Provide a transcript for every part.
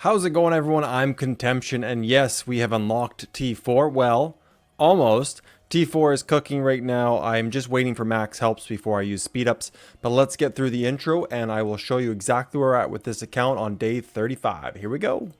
How's it going, everyone? I'm Contemption, and yes, we have unlocked T4. Well, almost. T4 is cooking right now. I'm just waiting for max helps before I use speed ups. But let's get through the intro, and I will show you exactly where we're at with this account on day 35. Here we go.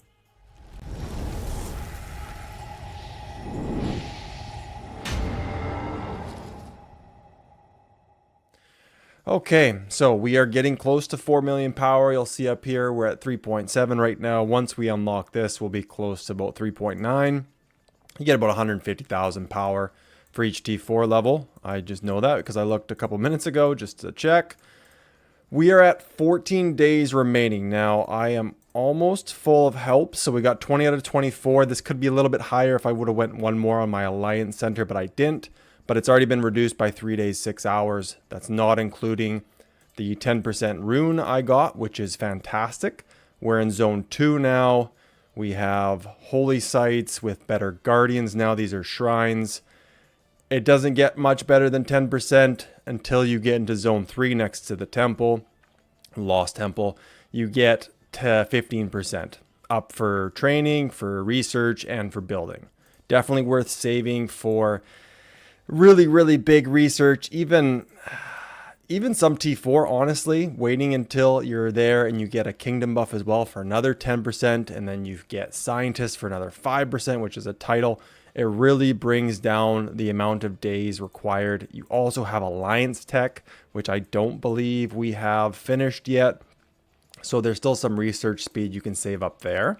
Okay, so we are getting close to 4 million power. You'll see up here we're at 3.7 right now. Once we unlock this, we'll be close to about 3.9. You get about 150,000 power for each T4 level. I just know that because I looked a couple minutes ago just to check. We are at 14 days remaining. Now, I am almost full of help, so we got 20 out of 24. This could be a little bit higher if I would have went one more on my Alliance Center, but I didn't. But it's already been reduced by 3 days, 6 hours. That's not including the 10% rune I got, which is fantastic. We're in zone 2 now. We have holy sites with better guardians now. These are shrines. It doesn't get much better than 10% until you get into zone 3 next to the temple, Lost Temple. You get to 15% up for training, for research, and for building. Definitely worth saving for really big research. Even some T4, honestly, waiting until you're there and you get a kingdom buff as well for another 10%, and then you get scientist for another 5%, which is a title. It really brings down the amount of days required. You also have alliance tech, which I don't believe we have finished yet. So there's still some research speed you can save up there.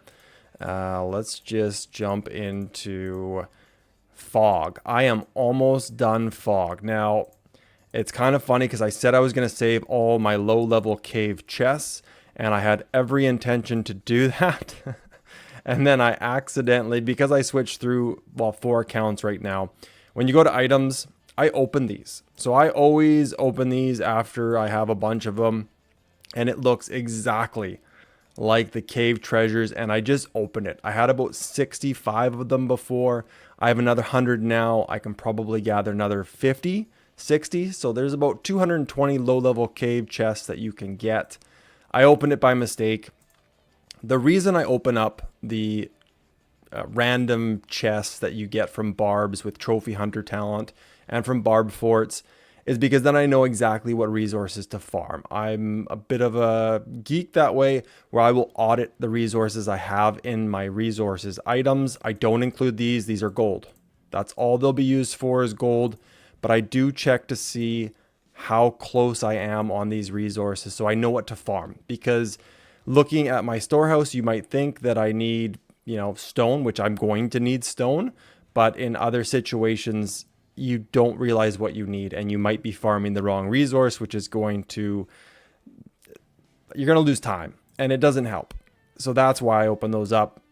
Let's just jump into fog. I am almost done fog. Now, it's kind of funny because I said I was going to save all my low-level cave chests, and I had every intention to do that. And then I accidentally, because I switched through, 4 accounts right now, when you go to items, I open these. So I always open these after I have a bunch of them, and it looks exactly like the cave treasures, and I just opened it. I had about 65 of them before. I have another 100 now. I can probably gather another 50, 60. So there's about 220 low-level cave chests that you can get. I opened it by mistake. The reason I open up the random chests that you get from barbs with trophy hunter talent and from barb forts is because then I know exactly what resources to farm. I'm a bit of a geek that way, where I will audit the resources I have in my resources items. I don't include these. These are gold. That's all they'll be used for, is gold. But I do check to see how close I am on these resources so I know what to farm. Because looking at my storehouse, you might think that I need, stone, which I'm going to need stone. But in other situations, you don't realize what you need, and you might be farming the wrong resource, which is you're going to lose time, and it doesn't help. So that's why I open those up.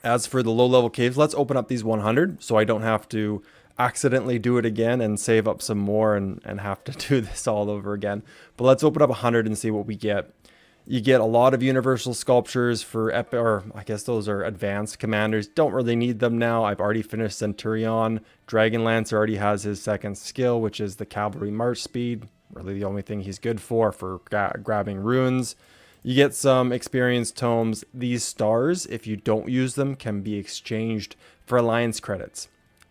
As for the low level caves, let's open up these 100 so I don't have to accidentally do it again and save up some more and have to do this all over again. But let's open up 100 and see what we get. You get a lot of universal sculptures for or I guess those are advanced commanders. Don't really need them now. I've already finished Centurion. Dragonlance already has his second skill, which is the cavalry march speed. Really the only thing he's good for grabbing runes. You get some experience tomes. These stars, if you don't use them, can be exchanged for alliance credits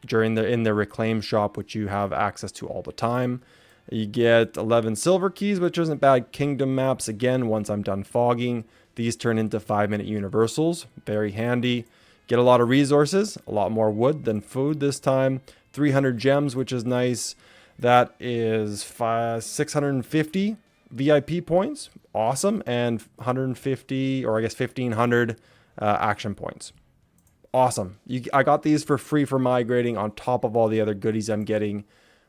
in the reclaim shop, which you have access to all the time. You get 11 silver keys, which isn't bad. Kingdom maps, again, once I'm done fogging, these turn into 5-minute universals. Very handy. Get a lot of resources, a lot more wood than food this time. 300 gems, which is nice. That is 650 VIP points. Awesome. And 150, or I guess 1,500 action points. Awesome. I got these for free for migrating on top of all the other goodies I'm getting.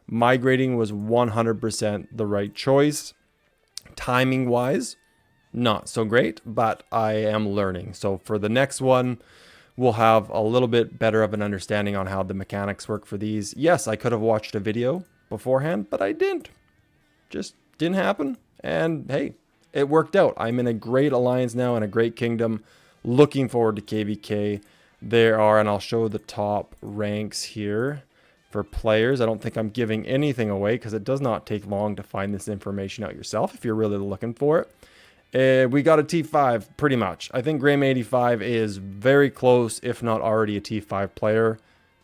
Migrating was 100% the right choice. Timing wise, not so great, but I am learning. So for the next one, we'll have a little bit better of an understanding on how the mechanics work for these. Yes, I could have watched a video beforehand, but I didn't. Just didn't happen. And hey, it worked out. I'm in a great alliance now and a great kingdom. Looking forward to KVK. There are, and I'll show the top ranks here. For players, I don't think I'm giving anything away because it does not take long to find this information out yourself if you're really looking for it. We got a T5 pretty much. I think Graham 85 is very close, if not already a T5 player.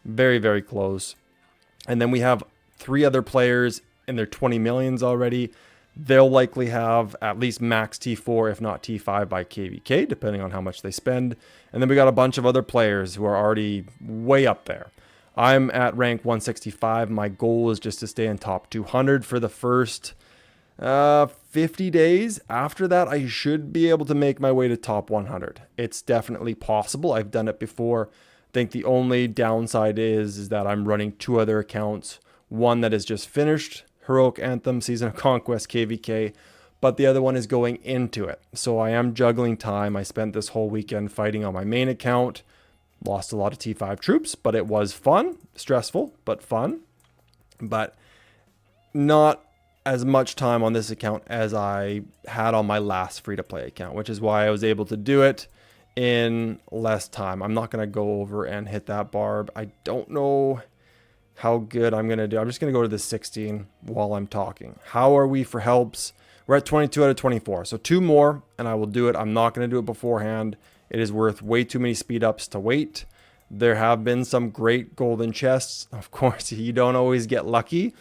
Very, very close. And then we have 3 other players in their 20 millions already. They'll likely have at least max T4, if not T5 by KVK, depending on how much they spend. And then we got a bunch of other players who are already way up there. I'm at rank 165. My goal is just to stay in top 200 for the first 50 days. After that, I should be able to make my way to top 100. It's definitely possible. I've done it before. I think the only downside is that I'm running 2 other accounts. One that is just finished, Heroic Anthem, Season of Conquest, KVK, but the other one is going into it. So I am juggling time. I spent this whole weekend fighting on my main account. Lost a lot of T5 troops, but it was fun. Stressful, but fun. But not as much time on this account as I had on my last free-to-play account, which is why I was able to do it in less time. I'm not going to go over and hit that barb. I don't know how good I'm going to do. I'm just going to go to the 16 while I'm talking. How are we for helps? We're at 22 out of 24. So 2 more and I will do it. I'm not going to do it beforehand. It is worth way too many speed ups to wait. There have been some great golden chests. Of course, you don't always get lucky.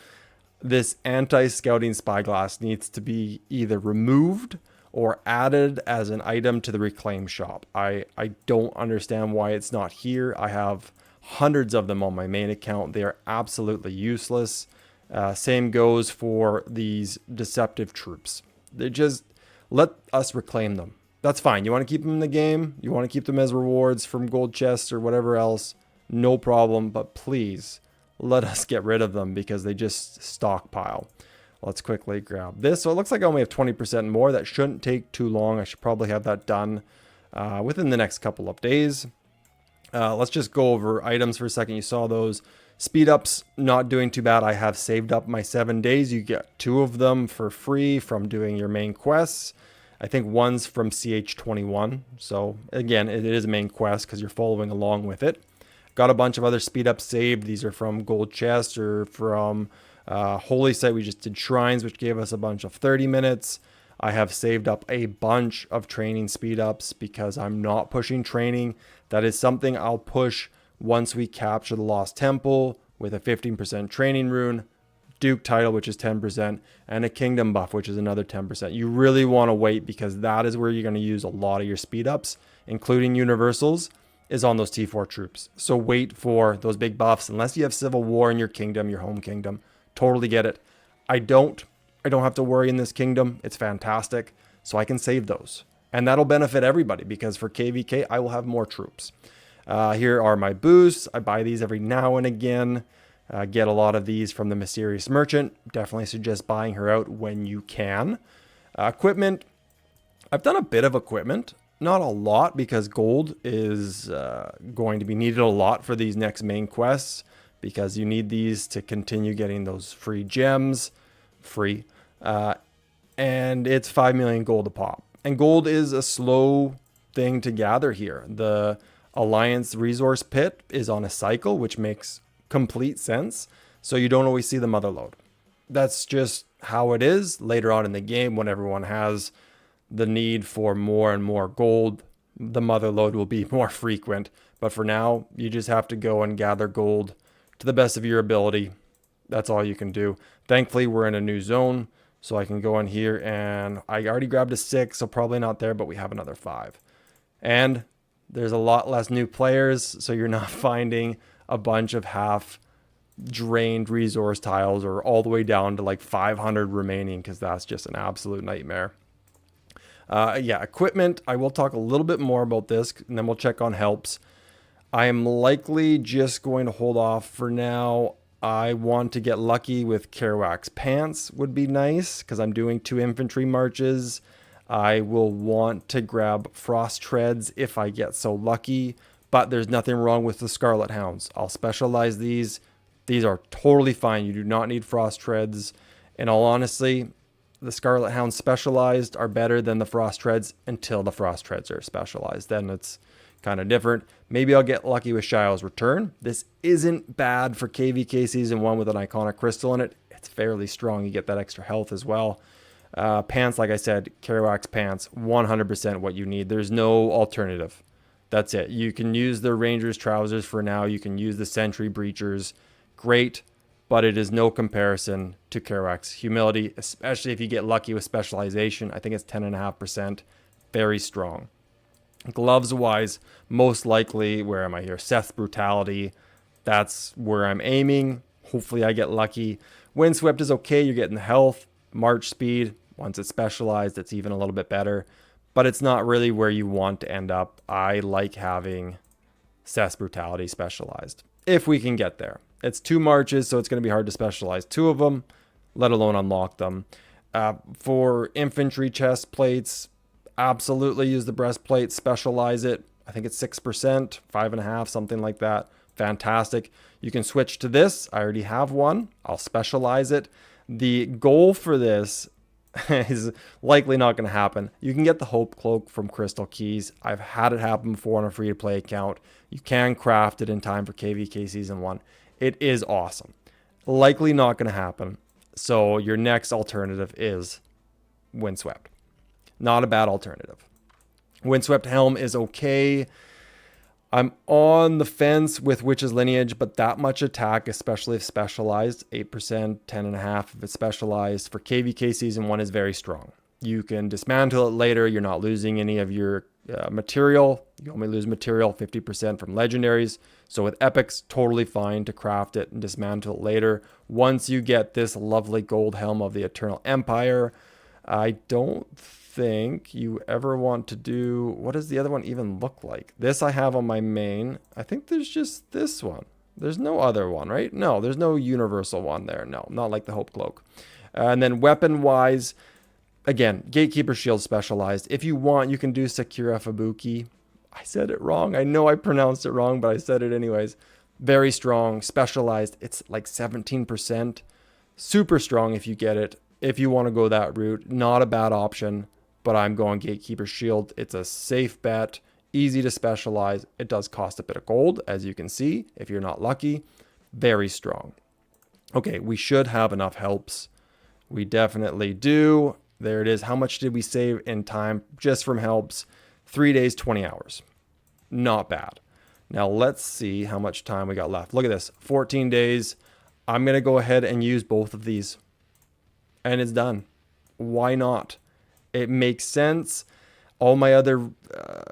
This anti-scouting spyglass needs to be either removed or added as an item to the reclaim shop. I don't understand why it's not here. I have hundreds of them on my main account. They are absolutely useless. Same goes for these deceptive troops. They just let us reclaim them. That's fine. You want to keep them in the game. You want to keep them as rewards from gold chests or whatever else. No problem. But please let us get rid of them because they just stockpile. Let's quickly grab this. So it looks like I only have 20% more. That shouldn't take too long. I should probably have that done within the next couple of days. Let's just go over items for a second. You saw those. Speed ups, not doing too bad. I have saved up my 7 days. You get 2 of them for free from doing your main quests. I think one's from CH21. So again, it is a main quest because you're following along with it. Got a bunch of other speed ups saved. These are from gold chests or from Holy Site. We just did shrines, which gave us a bunch of 30 minutes. I have saved up a bunch of training speed ups because I'm not pushing training. That is something I'll push once we capture the Lost Temple with a 15% training rune, Duke title, which is 10%, and a Kingdom buff, which is another 10%. You really want to wait because that is where you're going to use a lot of your speed ups, including universals, is on those T4 troops. So wait for those big buffs unless you have Civil War in your kingdom, your home kingdom. Totally get it. I don't have to worry in this kingdom. It's fantastic. So I can save those. And that'll benefit everybody because for KVK, I will have more troops. Here are my boosts. I buy these every now and again. Get a lot of these from the Mysterious Merchant. Definitely suggest buying her out when you can. Equipment. I've done a bit of equipment. Not a lot because gold is going to be needed a lot for these next main quests because you need these to continue getting those free gems. Free. And it's 5 million gold a pop. And gold is a slow thing to gather here. The Alliance resource pit is on a cycle, which makes complete sense. So you don't always see the mother load. That's just how it is later on in the game when everyone has the need for more and more gold. The mother load will be more frequent. But for now, you just have to go and gather gold to the best of your ability. That's all you can do. Thankfully, we're in a new zone. So I can go in here and I already grabbed a 6, so probably not there, but we have another 5. And there's a lot less new players, so you're not finding a bunch of half drained resource tiles or all the way down to like 500 remaining because that's just an absolute nightmare. Yeah, equipment. I will talk a little bit more about this and then we'll check on helps. I am likely just going to hold off for now. I want to get lucky with Kerouac's pants would be nice because I'm doing 2 infantry marches. I will want to grab Frost Treads if I get so lucky, but there's nothing wrong with the Scarlet Hounds. I'll specialize these. These are totally fine. You do not need Frost Treads. In all honesty, the Scarlet Hounds specialized are better than the Frost Treads until the Frost Treads are specialized. Then it's kind of different. Maybe I'll get lucky with Shiao's Return. This isn't bad for KVK Season 1 with an Iconic Crystal in it. It's fairly strong. You get that extra health as well. Pants, like I said, Kerouac's pants, 100% what you need. There's no alternative. That's it. You can use the Rangers trousers for now. You can use the Sentry breachers. Great, but it is no comparison to Kerouac's humility, especially if you get lucky with specialization. I think it's 10.5%. Very strong. Gloves wise, most likely, where am I here? Seth's brutality. That's where I'm aiming. Hopefully I get lucky. Windswept is okay. You're getting the health, march speed. Once it's specialized, it's even a little bit better. But it's not really where you want to end up. I like having Seth's brutality specialized, if we can get there. It's 2 marches, so it's going to be hard to specialize 2 of them, let alone unlock them. For infantry chest plates, absolutely use the breastplate, specialize it. I think it's 6%, 5.5%, something like that. Fantastic. You can switch to this. I already have one. I'll specialize it. The goal for this is likely not going to happen. You can get the Hope Cloak from Crystal Keys. I've had it happen before on a free-to-play account. You can craft it in time for KVK Season 1. It is awesome. Likely not going to happen. So your next alternative is Windswept. Not a bad alternative. Windswept Helm is okay. I'm on the fence with Witch's Lineage, but that much attack, especially if specialized, 8%, 10.5% if it's specialized, for KVK Season 1 is very strong. You can dismantle it later. You're not losing any of your material. You only lose material 50% from legendaries. So with epics, totally fine to craft it and dismantle it later. Once you get this lovely gold helm of the Eternal Empire, I don't think you ever want to do, what does the other one even look like? This I have on my main. I think there's just this one. There's no other one, right? No, there's no universal one there. No, not like the Hope Cloak. And then weapon wise, again, Gatekeeper Shield specialized. If you want, you can do Sakura Fubuki. I said it wrong. I know I pronounced it wrong, but I said it anyways. Very strong, specialized. It's like 17%. Super strong if you get it. If you want to go that route, not a bad option, but I'm going Gatekeeper Shield. It's a safe bet, easy to specialize. It does cost a bit of gold, as you can see, if you're not lucky. Very strong. Okay, we should have enough helps. We definitely do. There it is. How much did we save in time just from helps? 3 days, 20 hours. Not bad. Now let's see how much time we got left. Look at this, 14 days. I'm going to go ahead and use both of these. And it's done. Why not? It makes sense. All my other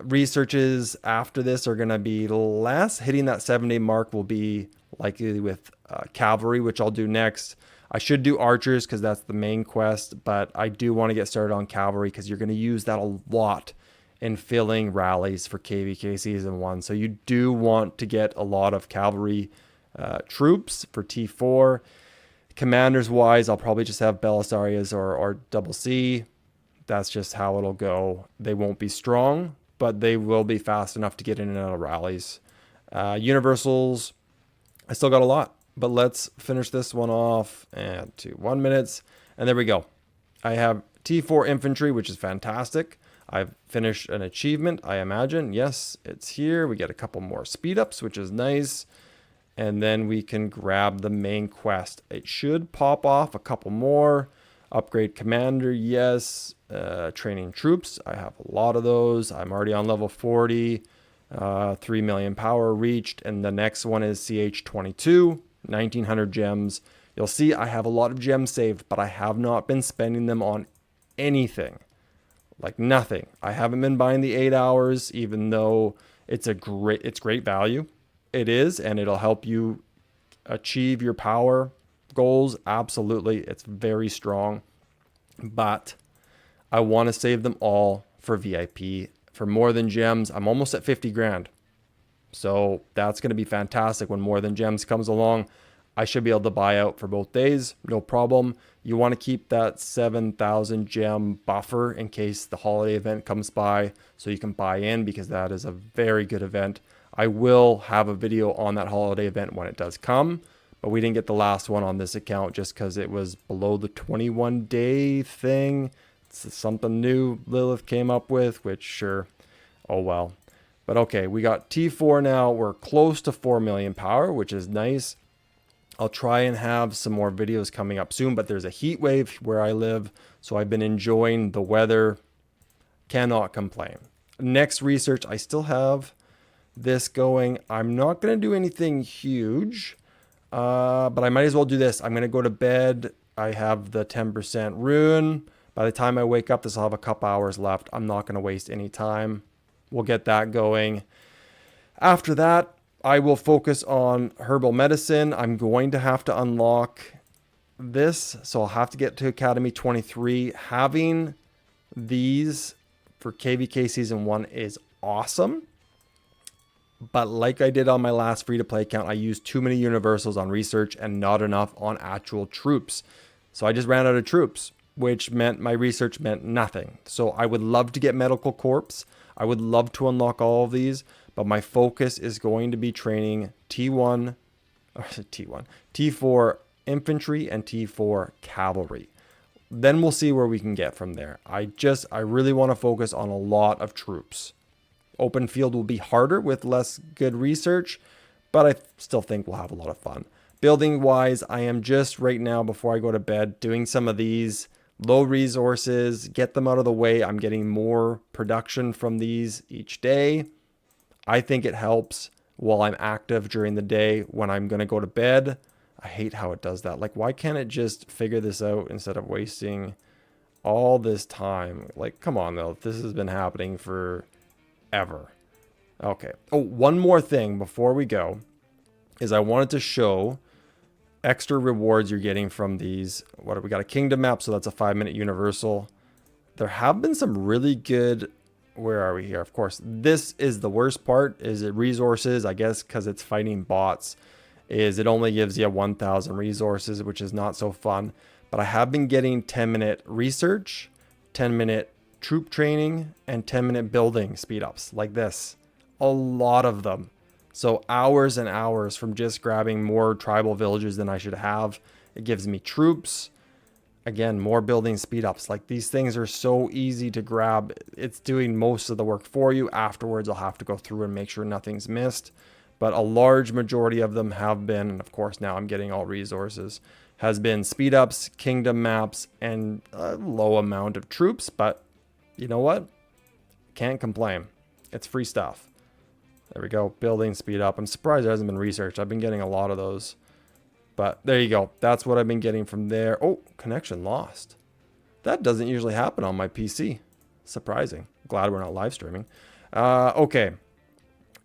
researches after this are going to be less. Hitting that 7-day mark will be likely with cavalry, which I'll do next. I should do archers because that's the main quest, but I do want to get started on cavalry because you're going to use that a lot in filling rallies for KVK Season 1. So you do want to get a lot of cavalry troops for T4. Commanders wise, I'll probably just have Belisarius or Double C. That's just how it'll go. They won't be strong, but they will be fast enough to get in and out of rallies. Universals, I still got a lot, but let's finish this one off and to 1 minute. And there we go. I have T4 infantry, which is fantastic. I've finished an achievement, I imagine. Yes, it's here. We get a couple more speed ups, which is nice. And then we can grab the main quest. It should pop off a couple more. Upgrade commander, yes. Training troops, I have a lot of those. I'm already on level 40. 3 million power reached. And the next one is CH22, 1900 gems. You'll see I have a lot of gems saved, but I have not been spending them on anything. Like nothing. I haven't been buying the 8 hours, even though it's great value. It is, and it'll help you achieve your power goals. Absolutely. It's very strong. But I want to save them all for VIP. For More Than Gems, I'm almost at 50 grand. So that's going to be fantastic when More Than Gems comes along. I should be able to buy out for both days. No problem. You want to keep that 7,000 gem buffer in case the holiday event comes by so you can buy in, because that is a very good event. I will have a video on that holiday event when it does come, but we didn't get the last one on this account just because it was below the 21-day thing. It's something new Lilith came up with, which sure, oh well. But okay, we got T4 now. We're close to 4 million power, which is nice. I'll try and have some more videos coming up soon, but there's a heat wave where I live, so I've been enjoying the weather. Cannot complain. Next research, I still have this going. I'm not going to do anything huge, but I might as well do this. I'm going to go to bed. I have the 10% rune. By the time I wake up, this will have a couple hours left. I'm not going to waste any time. We'll get that going. After that, I will focus on herbal medicine. I'm going to have to unlock this, so I'll have to get to Academy 23. Having these for KVK Season 1 is awesome. But like I did on my last free-to-play account, I used too many universals on research and not enough on actual troops. So I just ran out of troops, which meant my research meant nothing. So I would love to get Medical Corps. I would love to unlock all of these, but my focus is going to be training T4 Infantry and T4 Cavalry. Then we'll see where we can get from there. I really want to focus on a lot of troops. Open field will be harder with less good research, but I still think we'll have a lot of fun. Building wise, I am just right now before I go to bed doing some of these low resources, get them out of the way. I'm getting more production from these each day. I think it helps while I'm active during the day when I'm going to go to bed. I hate how it does that. Like, why can't it just figure this out instead of wasting all this time? Like, come on, though. This has been happening for ever. Okay. Oh, one more thing before we go is I wanted to show extra rewards you're getting from these. We got a kingdom map, so that's a 5-minute universal. There have been some really good. Where are we here? Of course, this is the worst part. Is it resources? I guess because it's fighting bots. Is it only gives you 1,000 resources, which is not so fun. But I have been getting 10-minute research, 10-minute troop training, and 10-minute building speed ups like this. A lot of them. So hours and hours from just grabbing more tribal villages than I should have. It gives me troops. Again, more building speed ups. Like, these things are so easy to grab. It's doing most of the work for you. Afterwards, I'll have to go through and make sure nothing's missed. But a large majority of them have been, and of course now I'm getting all resources, has been speed ups, kingdom maps, and a low amount of troops. But you know what? Can't complain. It's free stuff. There we go. Building speed up. I'm surprised there hasn't been research. I've been getting a lot of those. But there you go. That's what I've been getting from there. Oh, connection lost. That doesn't usually happen on my PC. Surprising. Glad we're not live streaming. Okay.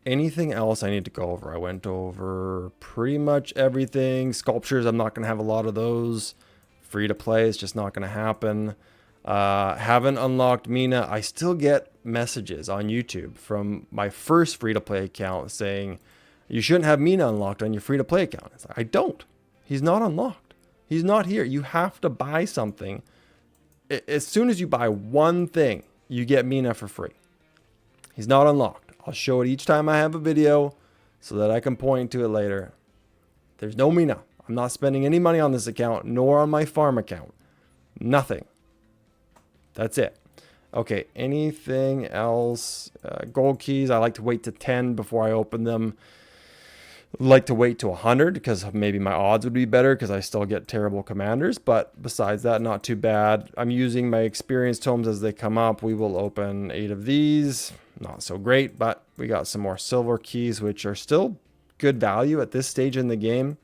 Anything else I need to go over? I went over pretty much everything. Sculptures, I'm not going to have a lot of those. Free to play, it's just not going to happen. Haven't unlocked Mina. I still get messages on YouTube from my first free to play account saying, you shouldn't have Mina unlocked on your free to play account. It's like, I don't. He's not unlocked. He's not here. You have to buy something. As soon as you buy one thing, you get Mina for free. He's not unlocked. I'll show it each time I have a video so that I can point to it later. There's no Mina. I'm not spending any money on this account, nor on my farm account. Nothing. That's it. Okay, anything else? Gold keys, I like to wait to 10 before I open them. Like to wait to 100 because maybe my odds would be better because I still get terrible commanders. But besides that, not too bad. I'm using my experience tomes as they come up. We will open 8 of these. Not so great, but we got some more silver keys, which are still good value at this stage in the game.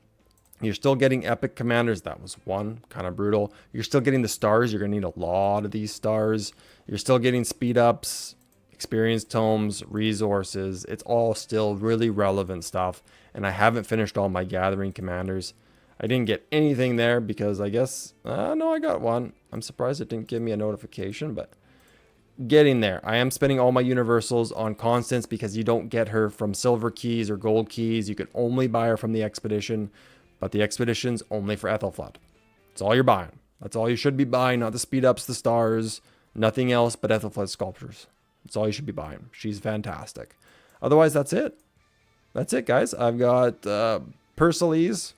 You're still getting epic commanders. That was one, kind of brutal. You're still getting the stars. You're going to need a lot of these stars. You're still getting speed ups, experience tomes, resources. It's all still really relevant stuff. And I haven't finished all my gathering commanders. I didn't get anything there because I guess, no, I got one. I'm surprised it didn't give me a notification, but getting there. I am spending all my universals on Constance because you don't get her from silver keys or gold keys. You can only buy her from the expedition, but the expedition's only for Ethelflaed. That's all you're buying. That's all you should be buying, not the speed ups, the stars, nothing else but Ethelflaed sculptures. That's all you should be buying. She's fantastic. Otherwise, that's it. That's it, guys. I've got Persiles,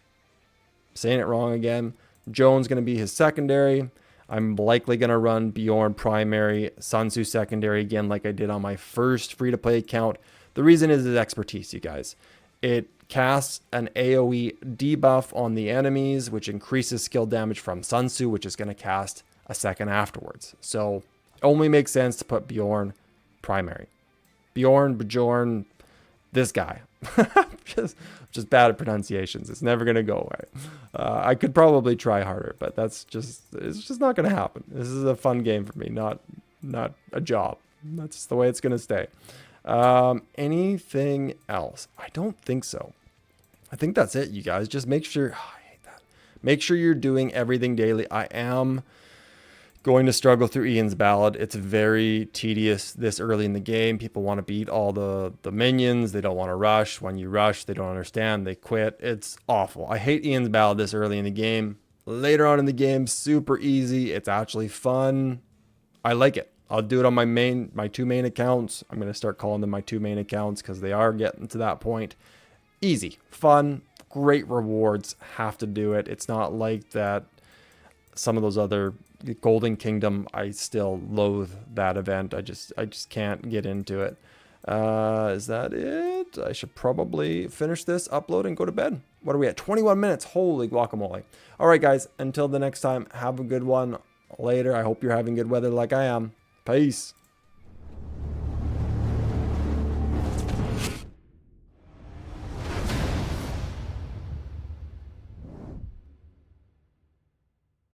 saying it wrong again. Joan's going to be his secondary. I'm likely going to run Bjorn primary, Sun Tzu secondary again like I did on my first free-to-play account. The reason is his expertise, you guys. It casts an AoE debuff on the enemies, which increases skill damage from Sun Tzu, which is going to cast a second afterwards. So only makes sense to put Bjorn primary. Bjorn, this guy. just bad at pronunciations. It's never going to go away. I could probably try harder, but it's just not going to happen. This is a fun game for me, not a job. That's the way it's going to stay. Anything else? I don't think so. I think that's it, you guys. Just make sure, I hate that. Make sure you're doing everything daily. I am going to struggle through Ian's Ballad. It's very tedious this early in the game. People want to beat all the minions. They don't want to rush. When you rush, they don't understand. They quit. It's awful. I hate Ian's Ballad this early in the game. Later on in the game, super easy. It's actually fun. I like it. I'll do it on my two main accounts. I'm going to start calling them my two main accounts because they are getting to that point. Easy, fun, great rewards. Have to do it. It's not like that. Some of those other Golden Kingdom, I still loathe that event. I just can't get into it. Is that it? I should probably finish this, upload, and go to bed. What are we at? 21 minutes. Holy guacamole. All right, guys. Until the next time, have a good one. Later. I hope you're having good weather like I am. Peace.